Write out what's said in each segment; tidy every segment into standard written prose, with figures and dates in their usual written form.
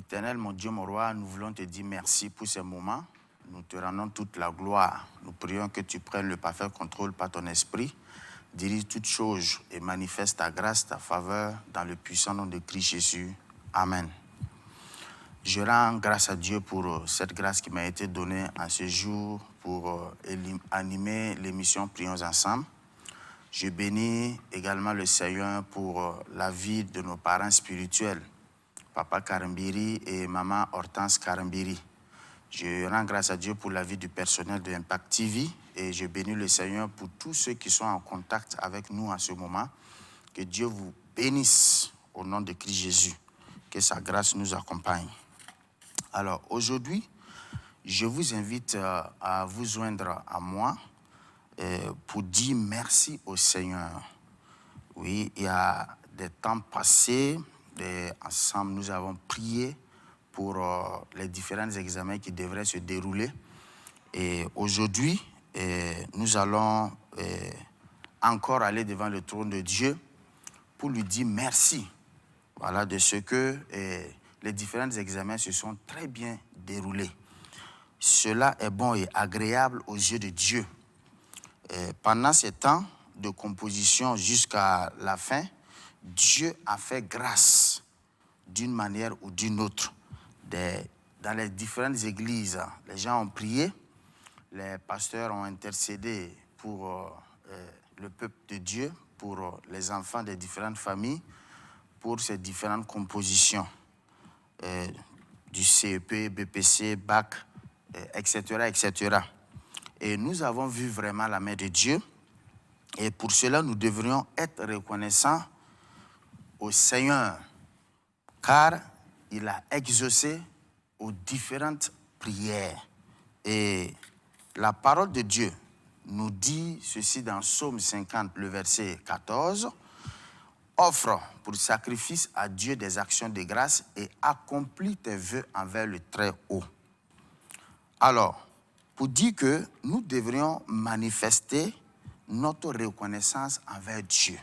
Éternel, mon Dieu, mon roi, nous voulons te dire merci pour ce moment. Nous te rendons toute la gloire. Nous prions que tu prennes le parfait contrôle par ton esprit. Dirige toutes choses et manifeste ta grâce, ta faveur dans le puissant nom de Christ Jésus. Amen. Je rends grâce à Dieu pour cette grâce qui m'a été donnée en ce jour pour animer l'émission Prions ensemble. Je bénis également le Seigneur pour la vie de nos parents spirituels, Papa Karambiri et Maman Hortense Karambiri. Je rends grâce à Dieu pour la vie du personnel de Impact TV et je bénis le Seigneur pour tous ceux qui sont en contact avec nous en ce moment. Que Dieu vous bénisse au nom de Christ Jésus. Que sa grâce nous accompagne. Alors aujourd'hui, je vous invite à vous joindre à moi pour dire merci au Seigneur. Oui, il y a des temps passés, ensemble nous avons prié pour les différents examens qui devraient se dérouler. Et aujourd'hui, nous allons encore aller devant le trône de Dieu pour lui dire merci. Voilà, de ce que les différents examens se sont très bien déroulés. Cela est bon et agréable aux yeux de Dieu. Pendant ces temps de composition jusqu'à la fin, Dieu a fait grâce d'une manière ou d'une autre. Dans les différentes églises, les gens ont prié, les pasteurs ont intercédé pour le peuple de Dieu, pour les enfants des différentes familles, pour ces différentes compositions du CEP, BPC, BAC, etc., etc. Et nous avons vu vraiment la main de Dieu. Et pour cela, nous devrions être reconnaissants au Seigneur, car il a exaucé aux différentes prières. Et la parole de Dieu nous dit ceci dans Psaume 50, le verset 14. « Offre pour sacrifice à Dieu des actions de grâce et accomplis tes vœux envers le Très-Haut. » Alors, pour dire que nous devrions manifester notre reconnaissance envers Dieu.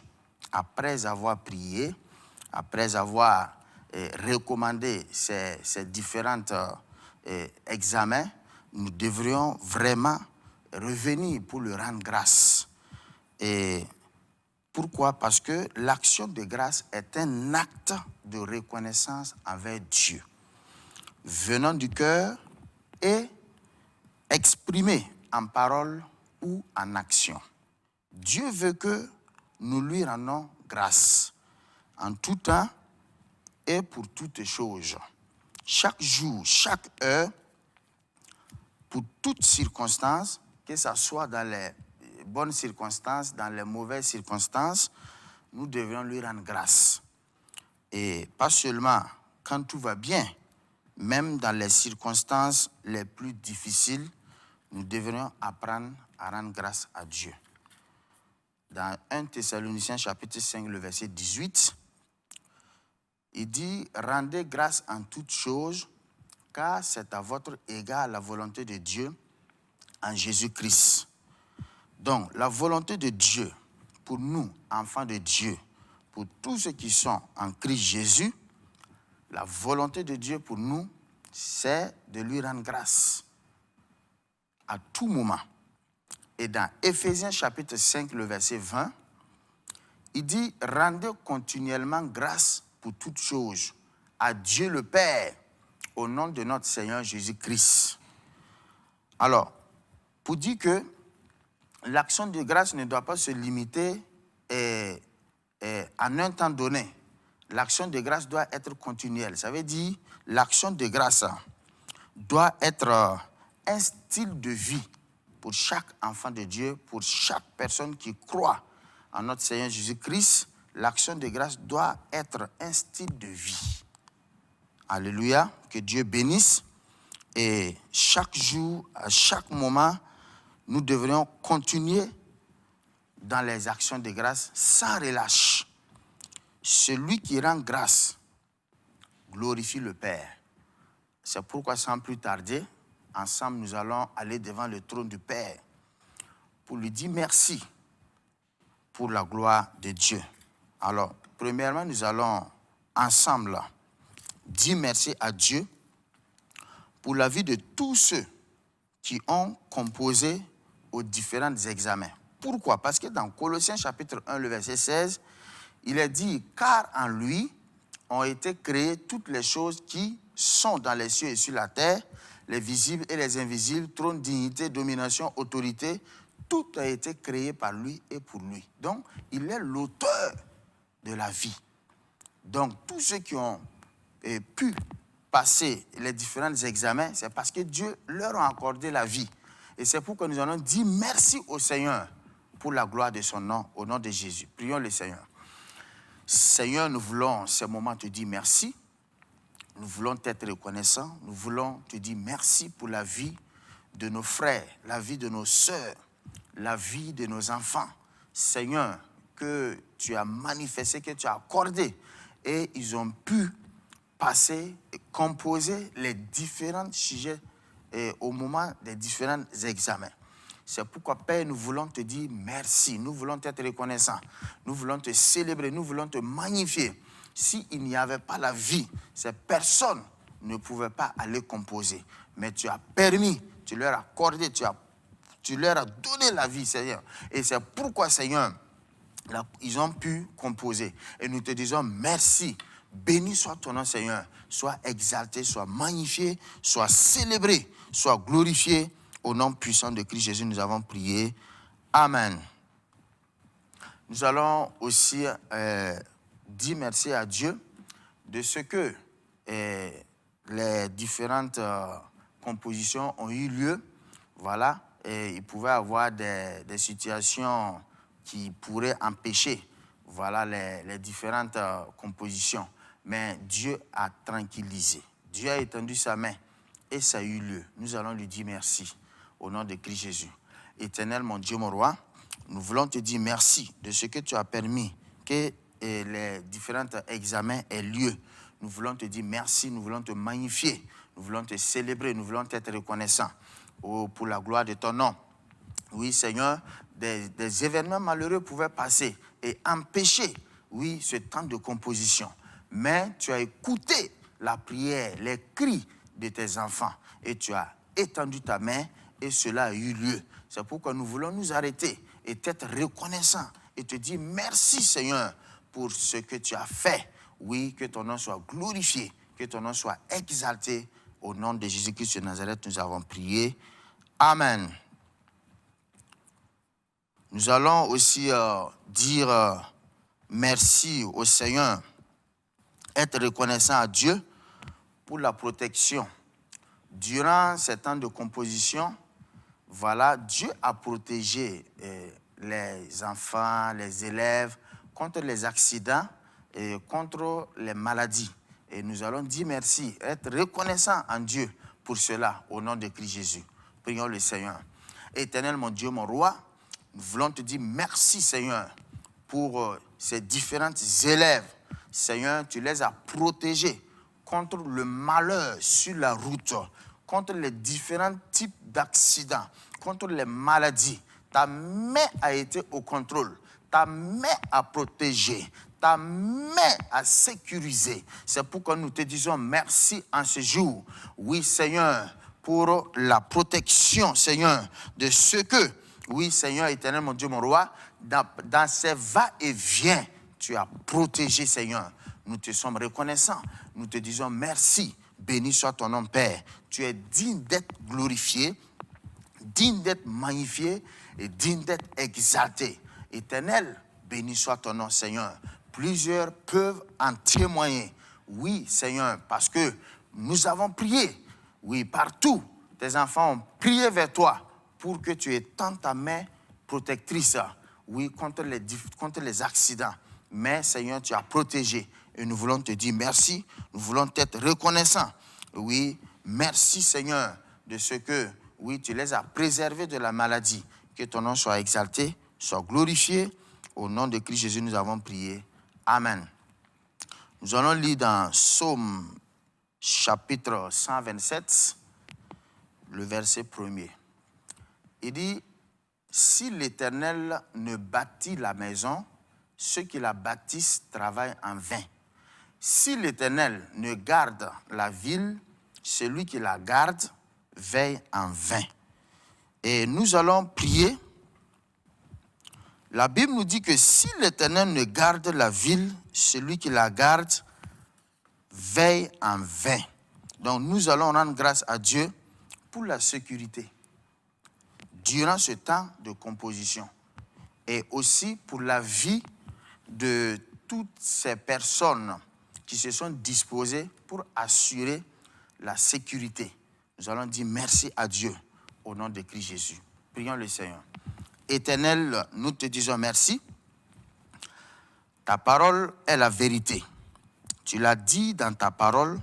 Après avoir prié, après avoir recommandé ces différents examens, nous devrions vraiment revenir pour lui rendre grâce. Et pourquoi? Parce que l'action de grâce est un acte de reconnaissance envers Dieu, venant du cœur et exprimé en parole ou en action. Dieu veut que nous lui rendons grâce en tout temps et pour toutes choses. Chaque jour, chaque heure, pour toutes circonstances, que ce soit dans les bonnes circonstances, dans les mauvaises circonstances, nous devons lui rendre grâce. Et pas seulement quand tout va bien, même dans les circonstances les plus difficiles, nous devrions apprendre à rendre grâce à Dieu. Dans 1 Thessaloniciens chapitre 5, le verset 18, il dit « Rendez grâce en toutes choses, car c'est à votre égard la volonté de Dieu en Jésus-Christ. » Donc, la volonté de Dieu pour nous, enfants de Dieu, pour tous ceux qui sont en Christ Jésus, la volonté de Dieu pour nous, c'est de lui rendre grâce à tout moment. Et dans Éphésiens chapitre 5, le verset 20, il dit « Rendez continuellement grâce pour toutes choses à Dieu le Père, au nom de notre Seigneur Jésus-Christ. » Alors, pour dire que l'action de grâce ne doit pas se limiter en un temps donné. L'action de grâce doit être continuelle. Ça veut dire l'action de grâce doit être un style de vie pour chaque enfant de Dieu, pour chaque personne qui croit en notre Seigneur Jésus-Christ. L'action de grâce doit être un style de vie. Alléluia, que Dieu bénisse. Et chaque jour, à chaque moment, nous devrions continuer dans les actions de grâce sans relâche. Celui qui rend grâce glorifie le Père. C'est pourquoi, sans plus tarder, ensemble, nous allons aller devant le trône du Père pour lui dire merci pour la gloire de Dieu. Alors, premièrement, nous allons ensemble dis merci à Dieu pour la vie de tous ceux qui ont composé aux différents examens. Pourquoi? Parce que dans Colossiens chapitre 1, le verset 16, il est dit « Car en lui ont été créées toutes les choses qui sont dans les cieux et sur la terre, les visibles et les invisibles, trône, dignité, domination, autorité, tout a été créé par lui et pour lui. » Donc, il est l'auteur de la vie. Donc, tous ceux qui ont pu passer les différents examens, c'est parce que Dieu leur a accordé la vie. Et c'est pourquoi nous allons dire merci au Seigneur pour la gloire de son nom, au nom de Jésus. Prions le Seigneur. Seigneur, nous voulons ce moment te dire merci. Nous voulons t'être reconnaissants. Nous voulons te dire merci pour la vie de nos frères, la vie de nos sœurs, la vie de nos enfants. Seigneur, que tu as manifesté, que tu as accordé. Et ils ont pu passer et composer les différents sujets au moment des différents examens. C'est pourquoi, Père, nous voulons te dire merci. Nous voulons t'être reconnaissants. Nous voulons te célébrer. Nous voulons te magnifier. S'il n'y avait pas la vie, ces personnes ne pouvaient pas aller composer. Mais tu as permis, tu leur as accordé, tu leur as donné la vie, Seigneur. Et c'est pourquoi, Seigneur, ils ont pu composer. Et nous te disons merci. Béni soit ton nom, Seigneur. Sois exalté, sois magnifié, sois célébré, sois glorifié. Au nom puissant de Christ Jésus, nous avons prié. Amen. Nous allons aussi dire merci à Dieu de ce que les différentes compositions ont eu lieu. Voilà. Et il pouvait y avoir des situations qui pourraient empêcher voilà, les différentes compositions. Mais Dieu a tranquillisé. Dieu a étendu sa main et ça a eu lieu. Nous allons lui dire merci au nom de Christ Jésus. Éternel, mon Dieu, mon roi, nous voulons te dire merci de ce que tu as permis que les différents examens aient lieu. Nous voulons te dire merci, nous voulons te magnifier, nous voulons te célébrer, nous voulons t'être reconnaissants pour la gloire de ton nom. Oui, Seigneur, des événements malheureux pouvaient passer et empêcher, oui, ce temps de composition. Mais tu as écouté la prière, les cris de tes enfants et tu as étendu ta main et cela a eu lieu. C'est pourquoi nous voulons nous arrêter et être reconnaissants et te dire merci, Seigneur, pour ce que tu as fait. Oui, que ton nom soit glorifié, que ton nom soit exalté. Au nom de Jésus-Christ de Nazareth, nous avons prié. Amen. Nous allons aussi dire merci au Seigneur, être reconnaissant à Dieu pour la protection. Durant ces temps de composition, voilà, Dieu a protégé les enfants, les élèves contre les accidents et contre les maladies. Et nous allons dire merci, être reconnaissants en Dieu pour cela, au nom de Christ Jésus. Prions le Seigneur. Éternel, mon Dieu, mon roi, nous voulons te dire merci, Seigneur, pour ces différents élèves. Seigneur, tu les as protégés contre le malheur sur la route, contre les différents types d'accidents, contre les maladies. Ta main a été au contrôle. Ta main a protégé. Ta main a sécurisé. C'est pourquoi nous te disons merci en ce jour. Oui, Seigneur, pour la protection, Seigneur, de ce que, oui, Seigneur éternel, mon Dieu, mon roi, dans ces va-et-vient, tu as protégé, Seigneur. Nous te sommes reconnaissants. Nous te disons merci. Béni soit ton nom, Père. Tu es digne d'être glorifié, digne d'être magnifié et digne d'être exalté. Éternel, béni soit ton nom, Seigneur. Plusieurs peuvent en témoigner. Oui, Seigneur, parce que nous avons prié. Oui, partout, tes enfants ont prié vers toi pour que tu étendes ta main protectrice, oui, contre les accidents. Mais, Seigneur, tu as protégé. Et nous voulons te dire merci. Nous voulons être reconnaissants. Oui, merci, Seigneur, de ce que, oui, tu les as préservés de la maladie. Que ton nom soit exalté, soit glorifié. Au nom de Christ Jésus, nous avons prié. Amen. Nous allons lire dans Psaume chapitre 127, le verset 1er. Il dit, si l'Éternel ne bâtit la maison, ceux qui la bâtissent travaillent en vain. si l'Éternel ne garde la ville, celui qui la garde veille en vain. Et nous allons prier. La Bible nous dit que si l'Éternel ne garde la ville, celui qui la garde veille en vain. Donc nous allons rendre grâce à Dieu pour la sécurité durant ce temps de composition et aussi pour la vie de toutes ces personnes qui se sont disposées pour assurer la sécurité. Nous allons dire merci à Dieu au nom de Christ Jésus. Prions le Seigneur. Éternel, nous te disons merci. Ta parole est la vérité. Tu l'as dit dans ta parole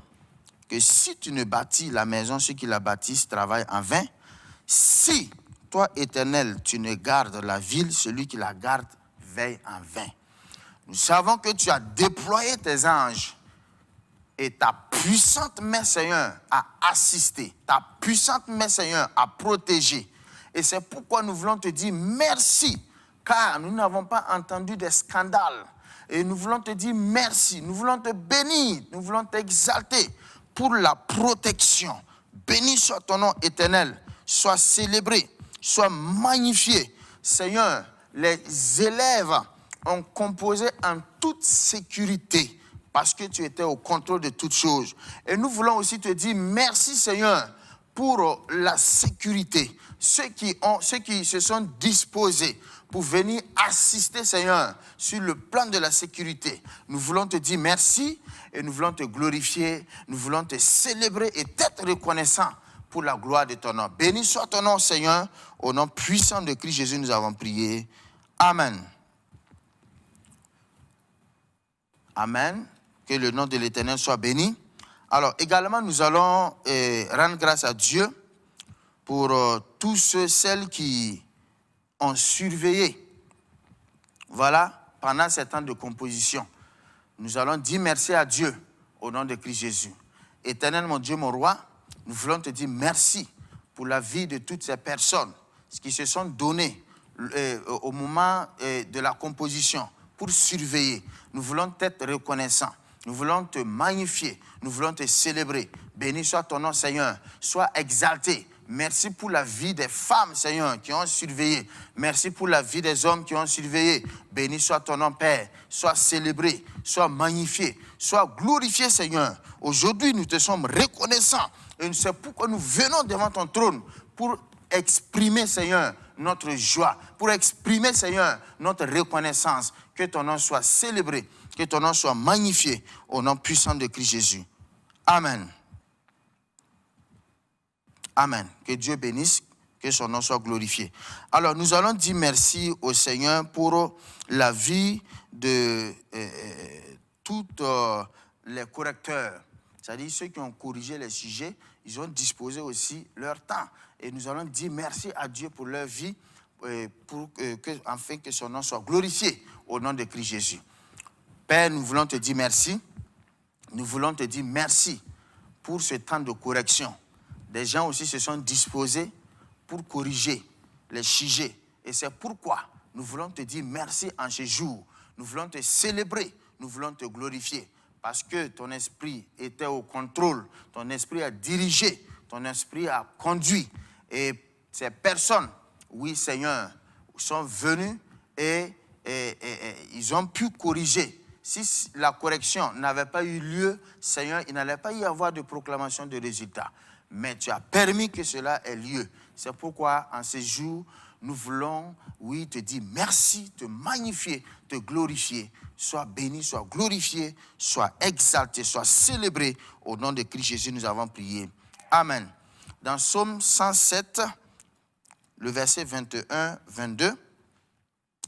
que si tu ne bâtis la maison, ceux qui la bâtissent travaillent en vain. Si toi, Éternel, tu ne gardes la ville, celui qui la garde veille en vain. Nous savons que tu as déployé tes anges et ta puissante main, Seigneur, a assisté. Ta puissante main, Seigneur, a protégé. Et c'est pourquoi nous voulons te dire merci, car nous n'avons pas entendu des scandales. Et nous voulons te dire merci, nous voulons te bénir, nous voulons t'exalter pour la protection. Béni soit ton nom éternel, sois célébré, sois magnifié. Seigneur, les élèves ont composé en toute sécurité parce que tu étais au contrôle de toutes choses. Et nous voulons aussi te dire merci Seigneur pour la sécurité. Ceux qui se sont disposés pour venir assister, Seigneur, sur le plan de la sécurité. Nous voulons te dire merci et nous voulons te glorifier, nous voulons te célébrer et t'être reconnaissant pour la gloire de ton nom. Béni soit ton nom, Seigneur. Au nom puissant de Christ Jésus, nous avons prié. Amen. Amen. Que le nom de l'Éternel soit béni. Alors, également, nous allons rendre grâce à Dieu pour tous celles qui ont surveillé, voilà, pendant ces temps de composition. Nous allons dire merci à Dieu au nom de Christ Jésus. Éternel, mon Dieu, mon roi, nous voulons te dire merci pour la vie de toutes ces personnes qui se sont données au moment de la composition pour surveiller. Nous voulons t'être reconnaissants. Nous voulons te magnifier. Nous voulons te célébrer. Béni soit ton nom, Seigneur. Sois exalté. Merci pour la vie des femmes, Seigneur, qui ont surveillé. Merci pour la vie des hommes qui ont surveillé. Béni soit ton nom, Père. Sois célébré, sois magnifié, sois glorifié, Seigneur. Aujourd'hui, nous te sommes reconnaissants. Et c'est pourquoi nous venons devant ton trône pour exprimer, Seigneur, notre joie, pour exprimer, Seigneur, notre reconnaissance. Que ton nom soit célébré, que ton nom soit magnifié au nom puissant de Christ Jésus. Amen. Amen. Que Dieu bénisse, que son nom soit glorifié. Alors, nous allons dire merci au Seigneur pour la vie de tous les correcteurs. C'est-à-dire ceux qui ont corrigé les sujets, ils ont disposé aussi leur temps. Et nous allons dire merci à Dieu pour leur vie, afin que son nom soit glorifié au nom de Christ Jésus. Père, nous voulons te dire merci. Nous voulons te dire merci pour ce temps de correction. Des gens aussi se sont disposés pour corriger les sujets. Et c'est pourquoi nous voulons te dire merci en ce jour. Nous voulons te célébrer, nous voulons te glorifier. Parce que ton esprit était au contrôle, ton esprit a dirigé, ton esprit a conduit. Et ces personnes, oui Seigneur, sont venues et ils ont pu corriger. Si la correction n'avait pas eu lieu, Seigneur, il n'allait pas y avoir de proclamation de résultats. Mais tu as permis que cela ait lieu. C'est pourquoi, en ce jour, nous voulons, oui, te dire merci, te magnifier, te glorifier. Sois béni, sois glorifié, sois exalté, sois célébré. Au nom de Christ Jésus, nous avons prié. Amen. Dans Psaume 107, le verset 21-22,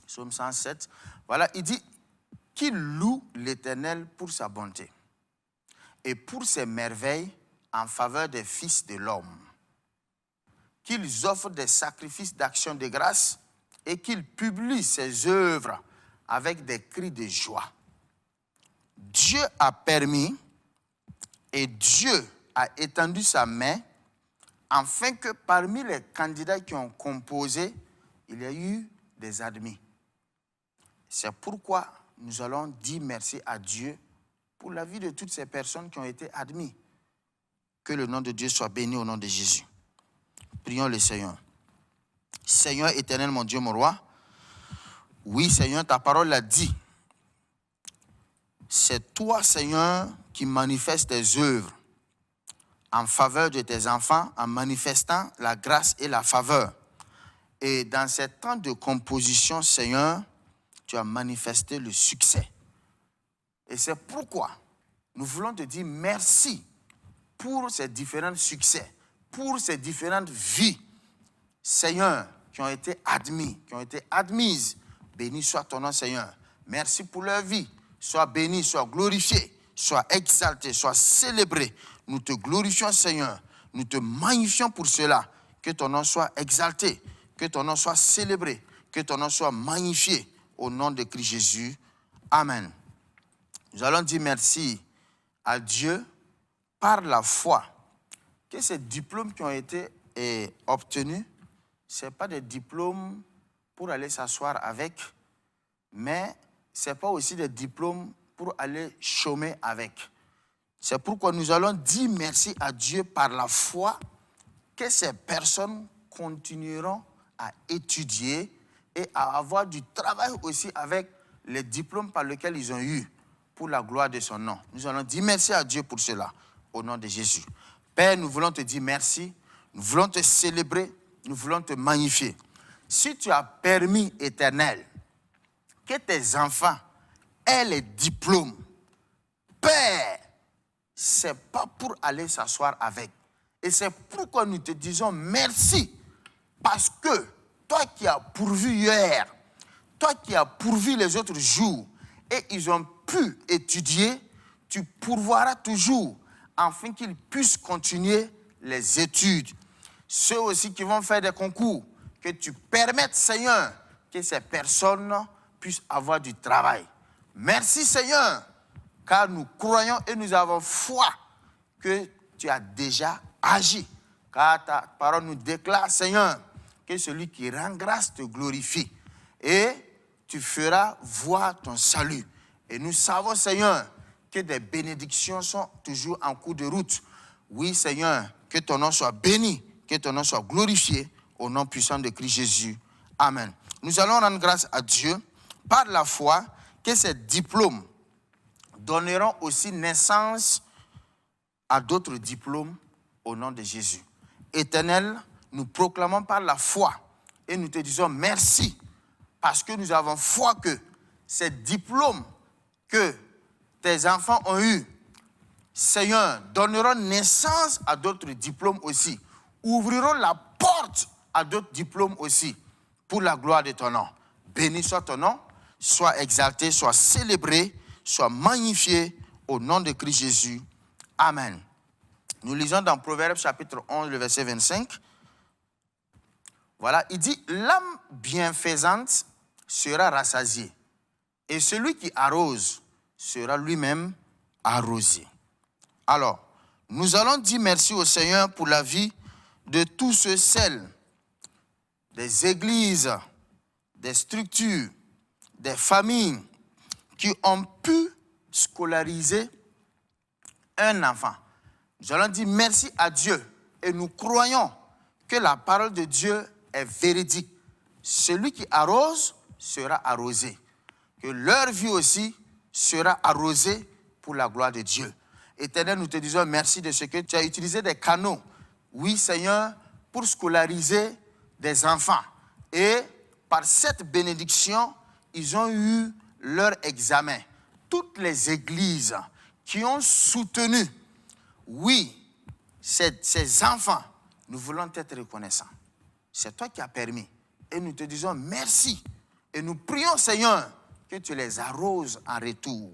Psaume 107, voilà, il dit qu'il loue l'Éternel pour sa bonté et pour ses merveilles en faveur des fils de l'homme, qu'ils offrent des sacrifices d'action de grâce et qu'ils publient ses œuvres avec des cris de joie. Dieu a permis et Dieu a étendu sa main afin que parmi les candidats qui ont composé, il y a eu des admis. C'est pourquoi nous allons dire merci à Dieu pour la vie de toutes ces personnes qui ont été admises. Que le nom de Dieu soit béni au nom de Jésus. Prions le Seigneur. Seigneur éternel, mon Dieu, mon roi. Oui, Seigneur, ta parole l'a dit. C'est toi, Seigneur, qui manifestes tes œuvres en faveur de tes enfants, en manifestant la grâce et la faveur. Et dans ces temps de composition, Seigneur, tu as manifesté le succès. Et c'est pourquoi nous voulons te dire merci pour ces différents succès, pour ces différentes vies, Seigneur, qui ont été admis, qui ont été admises. Béni soit ton nom, Seigneur. Merci pour leur vie. Sois béni, sois glorifié, sois exalté, sois célébré. Nous te glorifions, Seigneur. Nous te magnifions pour cela. Que ton nom soit exalté, que ton nom soit célébré, que ton nom soit magnifié. Au nom de Christ Jésus. Amen. Nous allons dire merci à Dieu par la foi que ces diplômes qui ont été obtenus, ce n'est pas des diplômes pour aller s'asseoir avec, mais ce n'est pas aussi des diplômes pour aller chômer avec. C'est pourquoi nous allons dire merci à Dieu par la foi que ces personnes continueront à étudier et à avoir du travail aussi avec les diplômes par lesquels ils ont eu pour la gloire de son nom. Nous allons dire merci à Dieu pour cela, au nom de Jésus. Père, nous voulons te dire merci, nous voulons te célébrer, nous voulons te magnifier. Si tu as permis, Éternel, que tes enfants aient les diplômes, Père, ce n'est pas pour aller s'asseoir avec. Et c'est pourquoi nous te disons merci, parce que toi qui as pourvu hier, toi qui as pourvu les autres jours, et ils ont pu étudier, tu pourvoiras toujours, afin qu'ils puissent continuer les études. Ceux aussi qui vont faire des concours, que tu permettes, Seigneur, que ces personnes puissent avoir du travail. Merci, Seigneur, car nous croyons et nous avons foi que tu as déjà agi. Car ta parole nous déclare, Seigneur, que celui qui rend grâce te glorifie. Et tu feras voir ton salut. Et nous savons, Seigneur, que des bénédictions sont toujours en cours de route. Oui, Seigneur, que ton nom soit béni, que ton nom soit glorifié, au nom puissant de Christ Jésus. Amen. Nous allons rendre grâce à Dieu par la foi que ces diplômes donneront aussi naissance à d'autres diplômes au nom de Jésus. Éternel, nous proclamons par la foi et nous te disons merci parce que nous avons foi que ces diplômes que tes enfants ont eus, Seigneur, donneront naissance à d'autres diplômes aussi, ouvriront la porte à d'autres diplômes aussi, pour la gloire de ton nom. Béni soit ton nom, sois exalté, sois célébré, sois magnifié au nom de Christ Jésus. Amen. Nous lisons dans Proverbes chapitre 11, le verset 25. Voilà, il dit, l'âme bienfaisante sera rassasiée, et celui qui arrose sera lui-même arrosé. Alors, nous allons dire merci au Seigneur pour la vie de tous celles, des églises, des structures, des familles qui ont pu scolariser un enfant. Nous allons dire merci à Dieu et nous croyons que la parole de Dieu est véridique. Celui qui arrose sera arrosé. Que leur vie aussi sera arrosée pour la gloire de Dieu. Éternel, nous te disons merci de ce que tu as utilisé des canaux. Oui, Seigneur, pour scolariser des enfants. Et par cette bénédiction, ils ont eu leur examen. Toutes les églises qui ont soutenu, oui, ces enfants, nous voulons être reconnaissants. C'est toi qui as permis. Et nous te disons merci. Et nous prions, Seigneur, que tu les arroses en retour.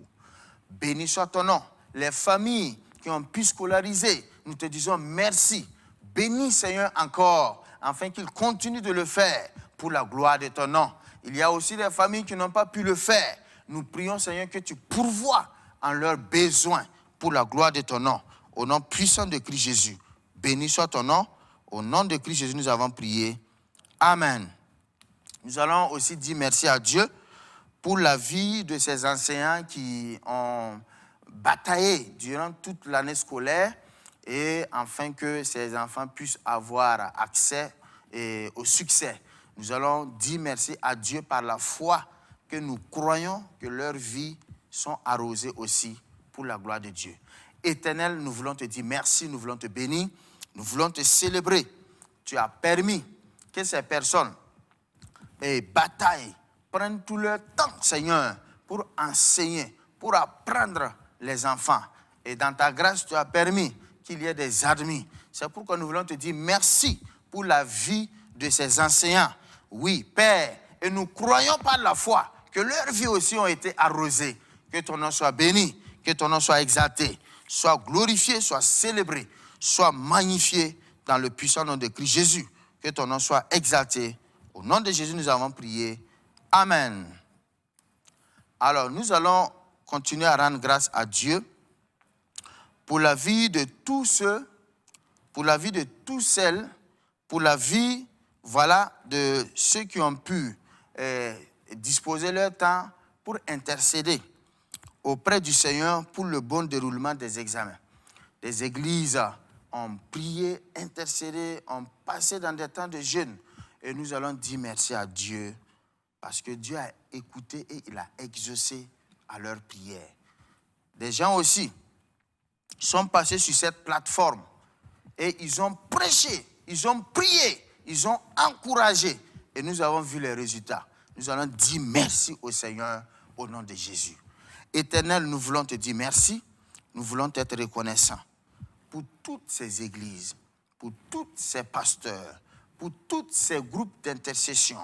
Béni soit ton nom. Les familles qui ont pu scolariser, nous te disons merci. Bénis, Seigneur, encore, afin qu'ils continuent de le faire pour la gloire de ton nom. Il y a aussi des familles qui n'ont pas pu le faire. Nous prions, Seigneur, que tu pourvoies en leurs besoins pour la gloire de ton nom. Au nom puissant de Christ Jésus. Béni soit ton nom. Au nom de Christ Jésus, nous avons prié. Amen. Nous allons aussi dire merci à Dieu pour la vie de ces enseignants qui ont bataillé durant toute l'année scolaire et afin que ces enfants puissent avoir accès au succès. Nous allons dire merci à Dieu par la foi que nous croyons que leurs vies sont arrosées aussi pour la gloire de Dieu. Éternel, nous voulons te dire merci, nous voulons te bénir, nous voulons te célébrer. Tu as permis que ces personnes bataillent, prennent tout leur temps, Seigneur, pour enseigner, pour apprendre les enfants. Et dans ta grâce, tu as permis qu'il y ait des admis. C'est pourquoi nous voulons te dire merci pour la vie de ces enseignants. Oui, Père, et nous croyons par la foi que leurs vies aussi ont été arrosées. Que ton nom soit béni, que ton nom soit exalté, soit glorifié, soit célébré, soit magnifié dans le puissant nom de Christ Jésus. Que ton nom soit exalté. Au nom de Jésus, nous avons prié. Amen. Alors, nous allons continuer à rendre grâce à Dieu pour la vie de tous ceux, pour la vie de tous celles, pour la vie, voilà, de ceux qui ont pu disposer leur temps pour intercéder auprès du Seigneur pour le bon déroulement des examens. Les églises ont prié, intercédé, ont passé dans des temps de jeûne. Et nous allons dire merci à Dieu parce que Dieu a écouté et il a exaucé à leurs prières. Des gens aussi sont passés sur cette plateforme et ils ont prêché, ils ont prié, ils ont encouragé et nous avons vu les résultats. Nous allons dire merci au Seigneur au nom de Jésus. Éternel, nous voulons te dire merci, nous voulons être reconnaissants pour toutes ces églises, pour tous ces pasteurs, pour tous ces groupes d'intercession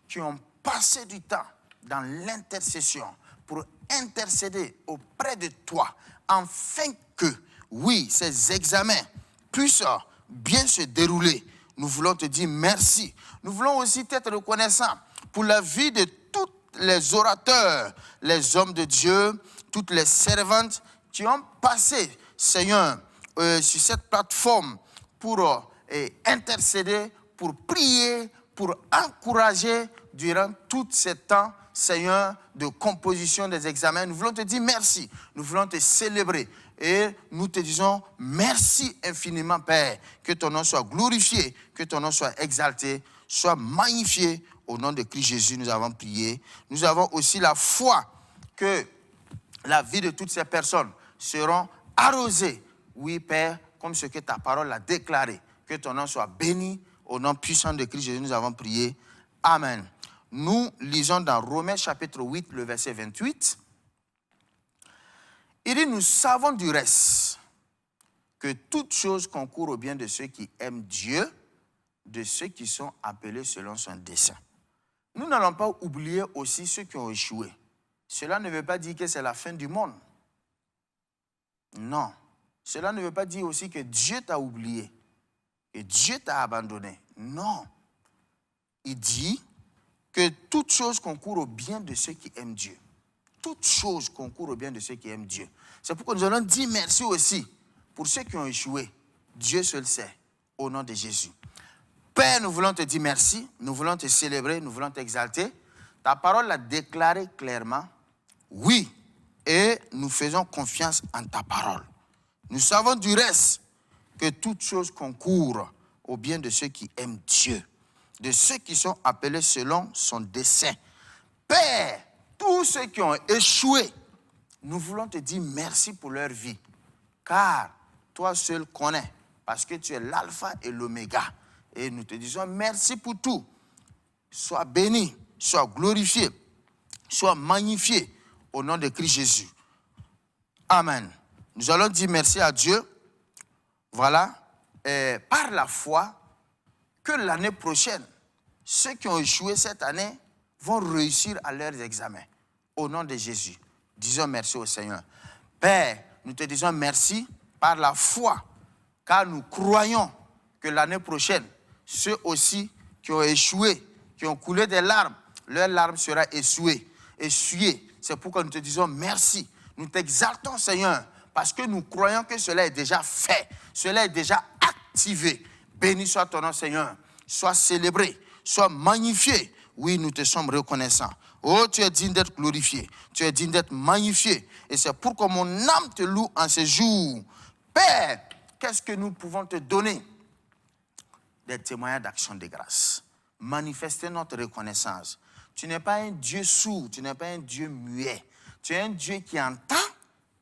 qui ont passé du temps dans l'intercession pour intercéder auprès de toi, afin que, oui, ces examens puissent bien se dérouler. Nous voulons te dire merci. Nous voulons aussi être reconnaissants pour la vie de tous les orateurs, les hommes de Dieu, toutes les servantes qui ont passé, Seigneur, sur cette plateforme pour intercéder, pour prier, pour encourager durant tout ce temps, Seigneur, de composition des examens. Nous voulons te dire merci, nous voulons te célébrer et nous te disons merci infiniment, Père. Que ton nom soit glorifié, que ton nom soit exalté, soit magnifié. Au nom de Christ Jésus, nous avons prié. Nous avons aussi la foi que la vie de toutes ces personnes seront arrosées. Oui, Père, comme ce que ta parole a déclaré. Que ton nom soit béni. Au nom puissant de Christ Jésus, nous avons prié. Amen. Nous lisons dans Romains chapitre 8, le verset 28. Il dit, nous savons du reste que toute chose concourt au bien de ceux qui aiment Dieu, de ceux qui sont appelés selon son dessein. Nous n'allons pas oublier aussi ceux qui ont échoué. Cela ne veut pas dire que c'est la fin du monde. Non. Cela ne veut pas dire aussi que Dieu t'a oublié, que Dieu t'a abandonné. Non. Il dit que toute chose concourt au bien de ceux qui aiment Dieu. Toute chose concourt au bien de ceux qui aiment Dieu. C'est pourquoi nous allons dire merci aussi pour ceux qui ont échoué. Dieu seul sait, au nom de Jésus. Père, nous voulons te dire merci, nous voulons te célébrer, nous voulons t'exalter. Ta parole l'a déclaré clairement. Oui, et nous faisons confiance en ta parole. Nous savons du reste que toute chose concourt au bien de ceux qui aiment Dieu, de ceux qui sont appelés selon son dessein. Père, tous ceux qui ont échoué, nous voulons te dire merci pour leur vie, car toi seul connais, parce que tu es l'alpha et l'oméga. Et nous te disons merci pour tout. Sois béni, sois glorifié, sois magnifié au nom de Christ Jésus. Amen. Nous allons dire merci à Dieu, voilà, par la foi, que l'année prochaine, ceux qui ont échoué cette année vont réussir à leurs examens. Au nom de Jésus, disons merci au Seigneur. Père, nous te disons merci par la foi, car nous croyons que l'année prochaine, ceux aussi qui ont échoué, qui ont coulé des larmes, leur larme sera essuyée. C'est pourquoi nous te disons merci. Nous t'exaltons, Seigneur, parce que nous croyons que cela est déjà fait. Cela est déjà activé. Béni soit ton nom, Seigneur. Sois célébré, sois magnifié. Oui, nous te sommes reconnaissants. Oh, tu es digne d'être glorifié. Tu es digne d'être magnifié. Et c'est pourquoi mon âme te loue en ce jour. Père, qu'est-ce que nous pouvons te donner? Des témoignages d'action de grâce. Manifester notre reconnaissance. Tu n'es pas un Dieu sourd, tu n'es pas un Dieu muet. Tu es un Dieu qui entend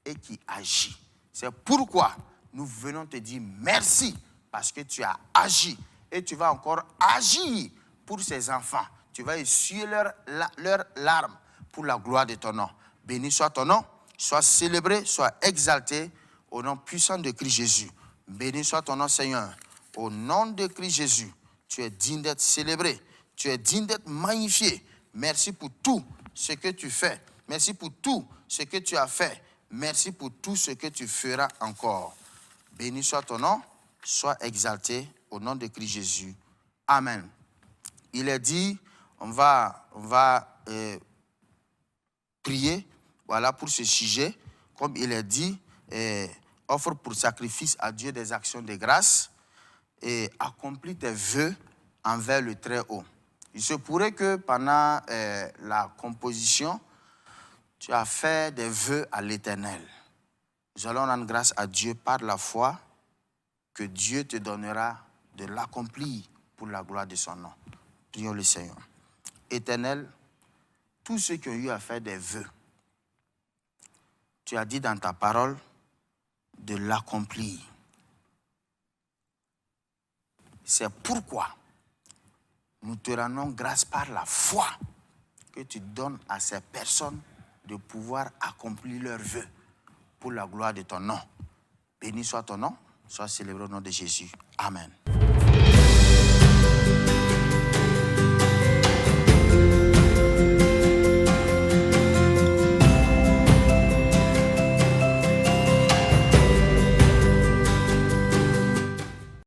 et qui agit. C'est pourquoi nous venons te dire merci parce que tu as agi et tu vas encore agir pour ces enfants. Tu vas essuyer leurs larmes pour la gloire de ton nom. Béni soit ton nom, sois célébré, sois exalté au nom puissant de Christ Jésus. Béni soit ton nom, Seigneur. Au nom de Christ Jésus, tu es digne d'être célébré, tu es digne d'être magnifié. Merci pour tout ce que tu fais. Merci pour tout ce que tu as fait. Merci pour tout ce que tu feras encore. Béni soit ton nom, sois exalté au nom de Christ Jésus. Amen. Il est dit, on va prier, voilà, pour ce sujet. Comme il est dit, offre pour sacrifice à Dieu des actions de grâce et accomplis tes vœux envers le Très-Haut. Il se pourrait que pendant la composition, tu as fait des vœux à l'Éternel. Nous allons rendre grâce à Dieu par la foi que Dieu te donnera de l'accomplir pour la gloire de son nom. Prions le Seigneur. Éternel, tous ceux qui ont eu à faire des vœux, tu as dit dans ta parole de l'accomplir. C'est pourquoi nous te rendons grâce par la foi que tu donnes à ces personnes de pouvoir accomplir leurs vœux pour la gloire de ton nom. Béni soit ton nom, sois célébré au nom de Jésus. Amen.